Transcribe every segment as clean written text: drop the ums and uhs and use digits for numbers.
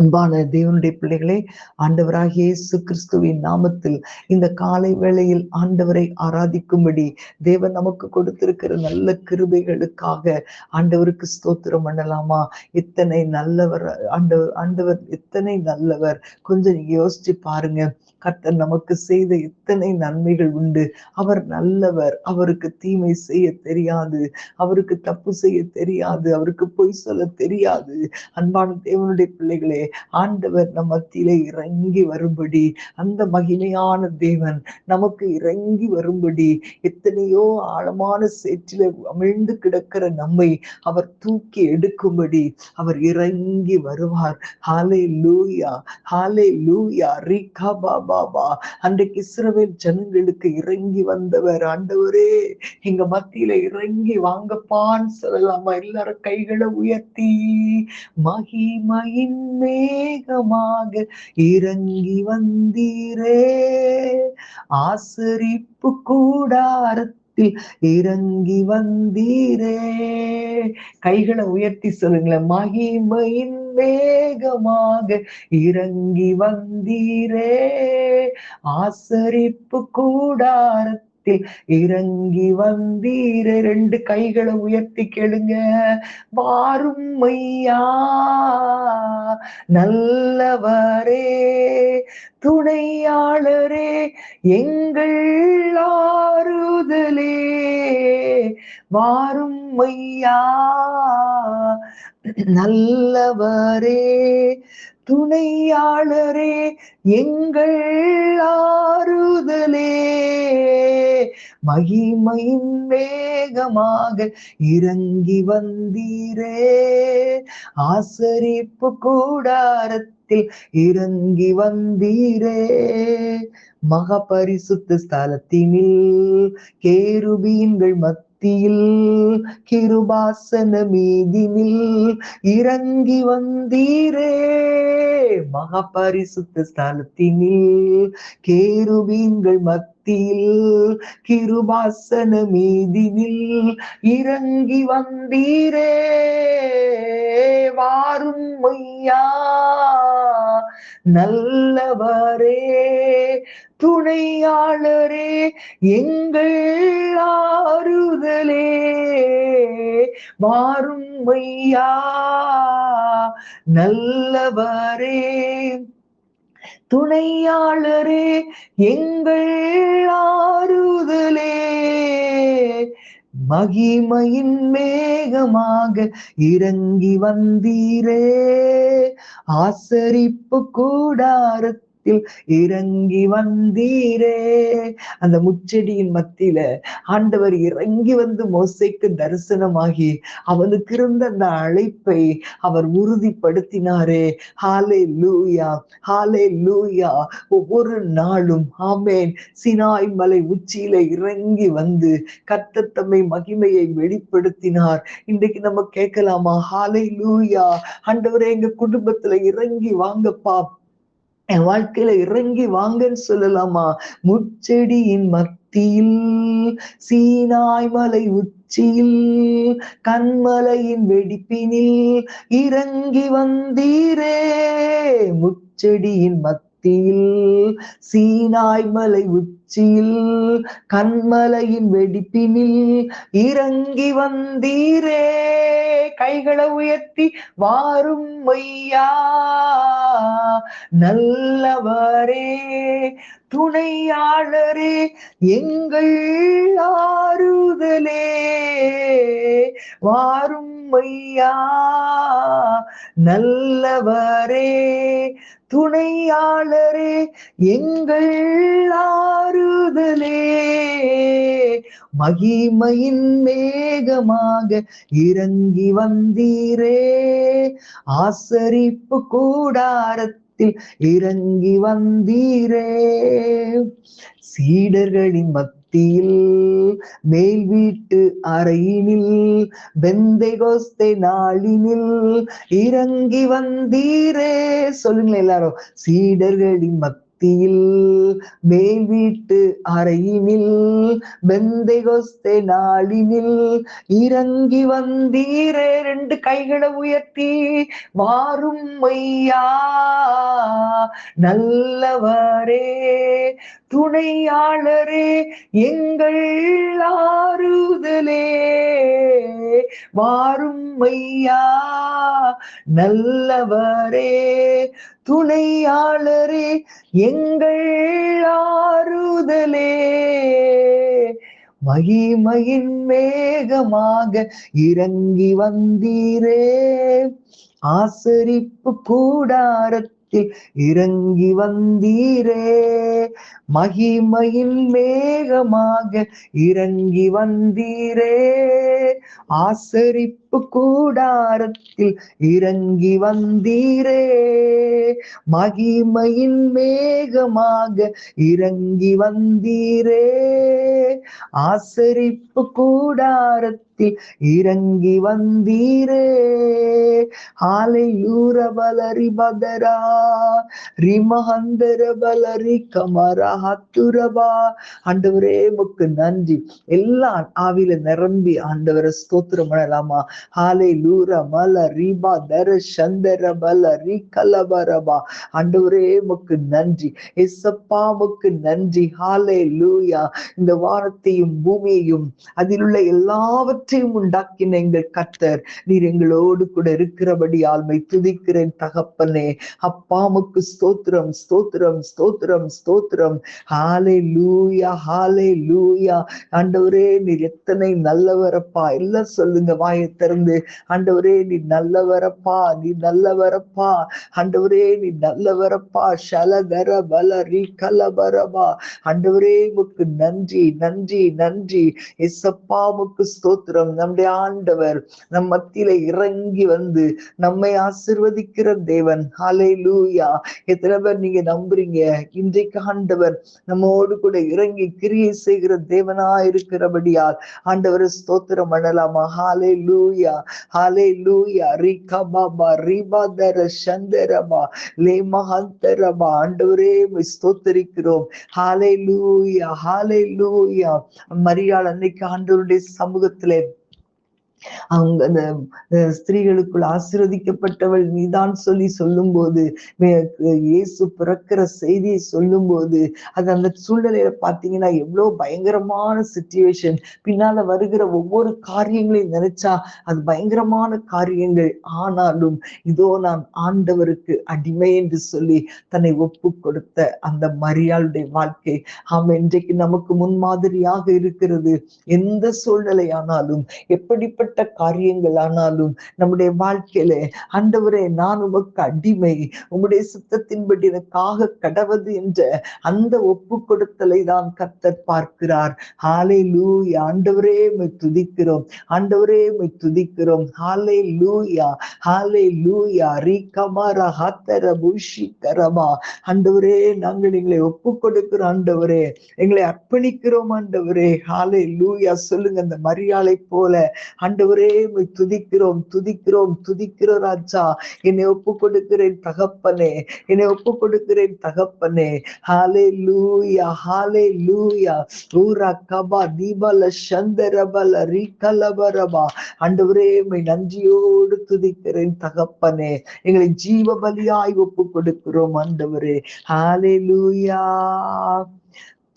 அன்பான தேவனுடைய பிள்ளைகளே, ஆண்டவராகிய இயேசு கிறிஸ்துவின் நாமத்தில் இந்த காலை வேளையில் ஆண்டவரை ஆராதிக்கும்படி தேவன் நமக்கு கொடுத்திருக்கிற நல்ல கிருபைகளுக்காக ஆண்டவருக்கு ஸ்தோத்திரம் பண்ணலாமா? எத்தனை நல்லவர் ஆண்டவர் எத்தனை நல்லவர். கொஞ்சம் நீங்க யோசிச்சு பாருங்க. கர்த்தர் நமக்கு செய்த எத்தனை நன்மைகள் உண்டு. அவர் நல்லவர். அவருக்கு தீமை செய்ய தெரியாது, அவருக்கு தப்பு செய்ய தெரியாது, அவருக்கு பொய் சொல்ல தெரியாது. அன்பான தேவனுடைய பிள்ளைகளே, ஆண்டவர் நம் மத்தியிலே இறங்கி வரும்படி, அந்த மகிமையான தேவன் நமக்கு இறங்கி வரும்படி, எத்தனையோ ஆழமான சேற்றிலே அமிழ்ந்து கிடக்கிற நம்மை அவர் தூக்கி எடுக்கும்படி அவர் இறங்கி வருவார். ஹalleluya, ஹalleluya. ரிகா பாபா. அன்றைக்கு இஸ்ரவேல் ஜனங்களுக்கு இறங்கி வந்தவர். ஆண்டவரே, எங்க மத்தியில இறங்கி வாங்கப்பான்னு சொல்லலாமா? எல்லாரும் கைகளை உயர்த்தி, மகிமையின் மேகமாக இறங்கி வந்தீரே, ஆசரிப்பு கூடாரத்தில் இறங்கி வந்தீரே. கைகளை உயர்த்தி சொல்லுங்களேன். மகிமையின் மேகமாக இறங்கி வந்தீரே, ஆசரிப்பு கூடாரத்தில் இறங்கி வந்தீரே. ரெண்டு கைகளை உயர்த்தி கேளுங்க. வாரும் ஐயா நல்லவரே, துணையாளரே, எங்கள் ஆறுதலே, வாரும் ஐயா நல்லவரே, துணையாளரே, எங்கள் ஆறுதலே, மகிமையின் வேகமாக இறங்கி வந்தீரே, ஆசரிப்பு கூடாரத்தில் இறங்கி வந்தீரே. மகா பரிசுத்த ஸ்தலத்தினில் கேருபீன்கள் மத்தியில் கிருபாசன மீதினில் இறங்கி வந்தீரே, மகா பரிசுத்த ஸ்தலத்தினில் கேருபீன்கள் மத்தியில் கிருபாசன மீதினில் இறங்கி வந்தீரே, வாரும் ஐயா நல்லவரே, துணையாளரே, எங்கள் ஆறுதலே, வாரும் ஐயா நல்லவரே, துணையாளரே, எங்கள் ஆறுதலே, மகிமையின் மேகமாக இறங்கி வந்தீரே, ஆசரிப்பு கூடாரத்தில் இறங்கி வந்தீரே. அந்த முச்செடியின் மத்தியில ஆண்டவர் இறங்கி வந்து மோசேக்கு தரிசனமாகி அவனுக்கு இருந்த அந்த அழைப்பை அவர் உறுதிப்படுத்தினாரே. ஹalleluya, ஹalleluya. ஒவ்வொரு நாளும் ஆமென், சினாய் மலை உச்சியில இறங்கி வந்து கர்த்தர் தம்மை மகிமையை வெளிப்படுத்தினார். இன்றைக்கு நம்ம கேட்கலாமா? ஹalleluya. ஆண்டவரே, எங்க குடும்பத்துல இறங்கி வாங்கப்பா, என் வாழ்க்கையில இறங்கி வாங்கன்னு சொல்லலாமா? முச்செடியின் மத்தியில் சீனாய் மலை உச்சியில் கண்மலையின் வெடிப்பினில் இறங்கி வந்தீரே, முச்செடியின் மத்தியில் சீனாய் மலை உச்சியில் கண்மலையின் வெடிப்பினில் இறங்கி வந்தீரே. கைகளை உயர்த்தி, வாரும் ஐயா நல்லவரே, துணையாளரே, எங்கள் ஆறுதலே, வாரும் ஐயா நல்லவரே, துணையாளரே, எங்கள் ஆறுதலே, மகிமையின் மேகமாக இறங்கி வந்தீரே, ஆசரிப்பு கூடாரத்தில் இறங்கி வந்தீரே. சீடர்களின் மத்தியில் மேல் வீட்டு அறையினில் பெந்தைகோஸ்தே நாளினில் இறங்கி வந்தீரே. சொல்லுங்களேன் எல்லாரும். சீடர்களின் மத்தியில் மத்தியில் மேல் வீட்டு அறையினில் பெந்தைகொஸ்தே நாளினில் இறங்கி வந்தீரே. 2 கைகளை உயர்த்தி வாரும் ஐயா நல்லவரே, துணையாளரே, எங்கள் ஆறுதலே, வாரும் ஐயா நல்லவரே, துணையாளரே, எங்கள் ஆறுதலே, மகிமையின் மேகமாக இறங்கி வந்தீரே, ஆசரிப்பு கூடாரத்தில் இறங்கி வந்தீரே, மகிமையின் மேகமாக இறங்கி வந்தீரே, ஆசரிப்பு கூடாரத்தில் இறங்கி வந்தீரே, மகிமையின் மேகமாக இறங்கி வந்தீரே, ஆசரிப்பு கூடாரத்தில் இறங்கி வந்தீரே. ஹalleluya பலரி பதரா ரிமஹந்தர பலரி கமரா ஹத்துரபா. ஆண்டவரே உமக்கு நன்றி. எல்லாம் ஆவியில நிரம்பி ஆண்டவரை ஸ்தோத்திரம் பண்ணலாமா? ஹalleluya மல ரிபா தர சந்தர பலரி கலபரபா. ஆண்டவரே உமக்கு நன்றி. இயேசப்பா உமக்கு நன்றி. ஹalleluya. இந்த வானத்தையும் பூமியையும் அதில் உள்ள எல்லாவற்றையும் உண்டாக்கின எங்கள் கர்த்தர் நீர் எங்களோடு கூட இருக்கிறபடி ஆள்மை துதிக்கிறேன் தகப்பனே. அப்பாமுக்கு ஸ்தோத்திரம் ஸ்தோத்திரம் ஸ்தோத்திரம் ஸ்தோத்திரம். ஹalleluya ஹalleluya. ஆண்டவரே நீர் எத்தனை நல்லவரப்பா. எல்லாம் சொல்லுங்க வாயை திறந்து. ஆண்டவரே நீ நல்லவரப்பா, நீ நல்லவரப்பா. ஆண்டவரே நீ நல்லவரப்பா. ஷலதர பலரி கலபரபா. ஆண்டவரே உமக்கு நன்றி நன்றி நன்றி. இயேசப்பாவுக்கு ஸ்தோத்திரம். நம்முடைய ஆண்டவர் நம் மத்தியில இறங்கி வந்து நம்மை ஆசீர்வதிக்கிற தேவன். ஹalleluya. எத்தனை பேர் நீங்க நம்புறீங்க? இன்றைக்கு ஆண்டவர் நம்மோடு கூட இறங்கி கிரியை செய்கிற தேவனா இருக்கிறபடியால் ஆண்டவர் ஸ்தோத்திரம் பண்ணலாமா? ஹalleluya ஹalleluya. ரிகபாபா ரிபாதர சந்தரபா லேமஹந்தரபா. ஆண்டவரே ஸ்தோத்திரிக்கிறோம். ஹalleluya ஹalleluya. மரியாள் அன்னைக்கு ஆண்டவருடைய சமூகத்திலே அவங்க அந்த ஸ்திரீகளுக்குள் ஆசீர்வதிக்கப்பட்டவள் நீதான் சொல்லி சொல்லும் போது, இயேசு பிறக்கிற செய்தியை சொல்லும் போது, அது அந்த சூழ்நிலையில பாத்தீங்கன்னா எவ்வளவு பயங்கரமான சிச்சுவேஷன். பின்னால வருகிற ஒவ்வொரு காரியங்களையும் நினைச்சா அது பயங்கரமான காரியங்கள். ஆனாலும் இதோ நான் ஆண்டவருக்கு அடிமை என்று சொல்லி தன்னை ஒப்பு கொடுத்த அந்த மரியாளுடைய வாழ்க்கை இன்றைக்கு நமக்கு முன்மாதிரியாக இருக்கிறது. எந்த சூழ்நிலையானாலும் எப்படிப்பட்ட காரியங்கள் ஆனாலும் நம்முடைய வாழ்க்கையில ஆண்டவரே நான் உமக்கு அடிமை, உம்முடைய சித்தத்தின்படி எனக்காக கடவது என்ற அந்த ஒப்பு கொடுத்தலை தான் கர்த்தர் பார்க்கிறார். ஹalleluya. ஆண்டவரே உம்மை துதிக்கிறோம், ஆண்டவரே உம்மை துதிக்கிறோம். ஹalleluya ஹalleluya. ரிகமரா ஹத்தர புஷிகரமா. ஆண்டவரே நாங்கள் எங்களை ஒப்பு கொடுக்கிறோம், ஆண்டவரே எங்களை அர்ப்பணிக்கிறோம், ஆண்டவரே. ஹalleluya. சொல்லுங்க, அந்த மரியாளை போல ஆண்டவரே உம்மை துதிக்கிறோம் துதிக்கிறோம் துதிக்கிறோம் ராஜா. என்னை ஒப்பு கொடுக்கிறேன் தகப்பனே, என்னை ஒப்பு கொடுக்கிறேன் தகப்பனே. ஹalleluya ஹalleluya. ஊரா கபா தீபல சந்தரபல ரிகலபரபா. ஆண்டவரே உம்மை நன்றியோடு துதிக்கிறேன் தகப்பனே. எங்களை ஜீவ பலியாய் ஒப்பு கொடுக்கிறோம் ஆண்டவரே. ஹalleluya.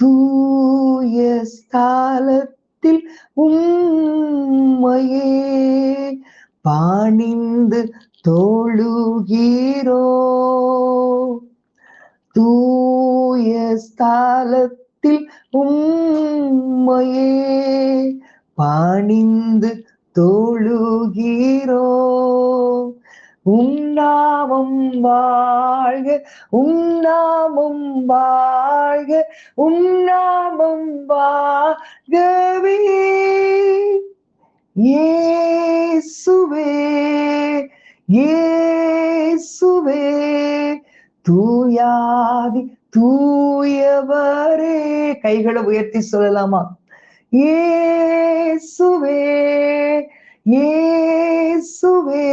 தூய ஸ்தலத்தில் உம்மையே பணிந்து தொழுகிறோ, தூய ஸ்தலத்தில் உம்மையே பணிந்து தொழுகிறோ. உன்னாமம் வாழ்க, உன்னாமம் வாழ்க, உன்னாமம் வாழ்கவே இயேசுவே இயேசுவே. தூயாதி தூயவரே. கைகளை உயர்த்தி சொல்லலாமா? இயேசுவே இயேசுவே.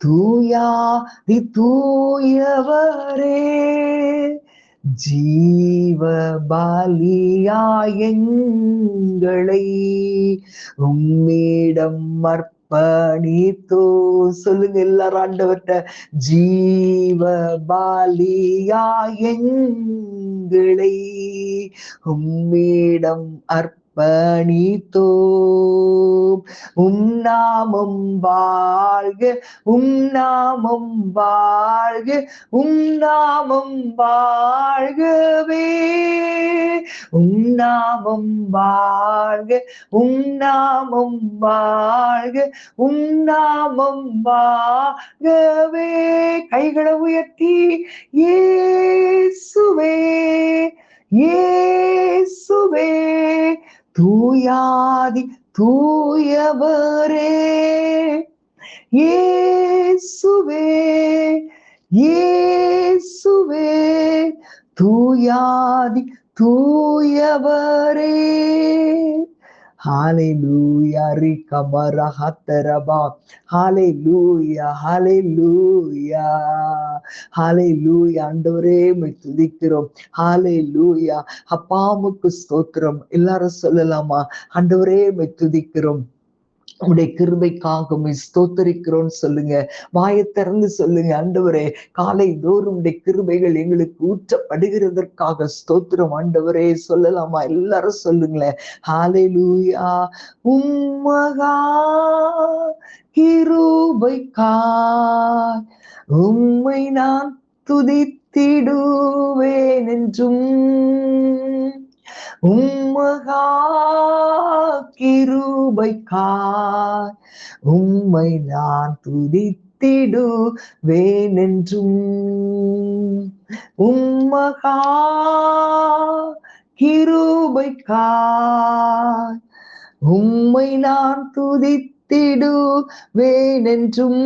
தூயாதி தூயவரே. ஜீவ பலியாய் எங்களை உம்மிடம் அர்ப்பணித்தோ. சொல்லுங்க எல்லாரும் ஆண்டவர்ட்ட, ஜீவ பலியாய் எங்களை உம்மிடம் அர்ப்பணித்தோம். நாமம் வாழ்க, நாமம் வாழ்க, நாமம் வாழ்கவே. நாமம் வாழ்க, நாமம் வாழ்க, நாமம் வாழ்கவே. கைகளை உயர்த்தி இயேசுவே, இயேசுவே தூயாதி தூயவரே, இயேசுவே, இயேசுவே தூயாதி தூயவரே. ஹalleluya ரிகமரஹதரபா. ஹalleluya, ஹalleluya, ஹalleluya. ஆண்டவரே உம்மை துதிக்கிறோம். ஹalleluya. அப்பாவுக்கு ஸ்தோத்திரம். எல்லாரும் சொல்லலாமா? ஆண்டவரே உம்மை துதிக்கிறோம், உடைய கிருபைக்காக உம்மை ஸ்தோத்தரிக்கிறோம் சொல்லுங்க. வாயை திறந்து சொல்லுங்க. ஆண்டவரே, காலை தோறும் உடைய கிருபைகள் எங்களுக்கு ஊற்றப்படுகிறதற்காக ஸ்தோத்திரம். ஆண்டவரே சொல்லலாமா? எல்லாரும் சொல்லுங்களேன். ஹalleluya. உம்மகா கிருபைக்காய் உம்மை நான் துதித்திடுவேன் என்றும். உம்மகா கிருபைக்காய் உம்மை நான் துதித்திடுவேன் என்றும். உம்மகா கிருபைக்காய் உம்மை நான் துதித்திடுவேன் என்றும்.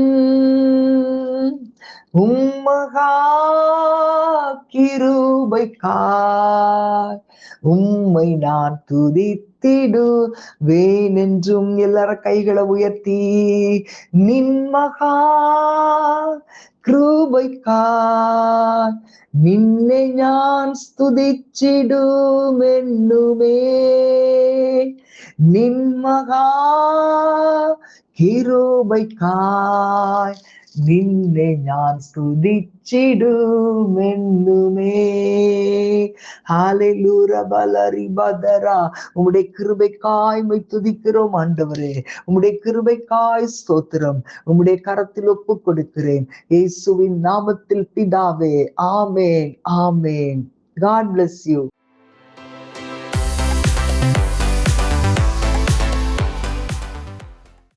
உம்மகா கிருபைக்காய் உம்மை நான் துதித்திடுவேன் என்றும். எல்லார கைகளை உயர்த்தி, நின்மகா கிருபைக்காய் நின்னை நான் ஸ்துதிச்சிடுமென்னுமே. நின்மகா கிருபைக்காய் நின்னை நான் ஸ்துதிச்சிடுமென்னுமே. ஹalleluya பலரிபதரா. உம்முடைய கிருபைக்காய் உம்மை துதிக்கிறோம் ஆண்டவரே. உம்முடைய கிருபைக்காய் ஸ்தோத்திரம். உம்முடைய கரத்தில் ஒப்பு கொடுக்கிறேன் இயேசுவின் நாமத்தில் பிதாவே. ஆமென், ஆமென். God bless you.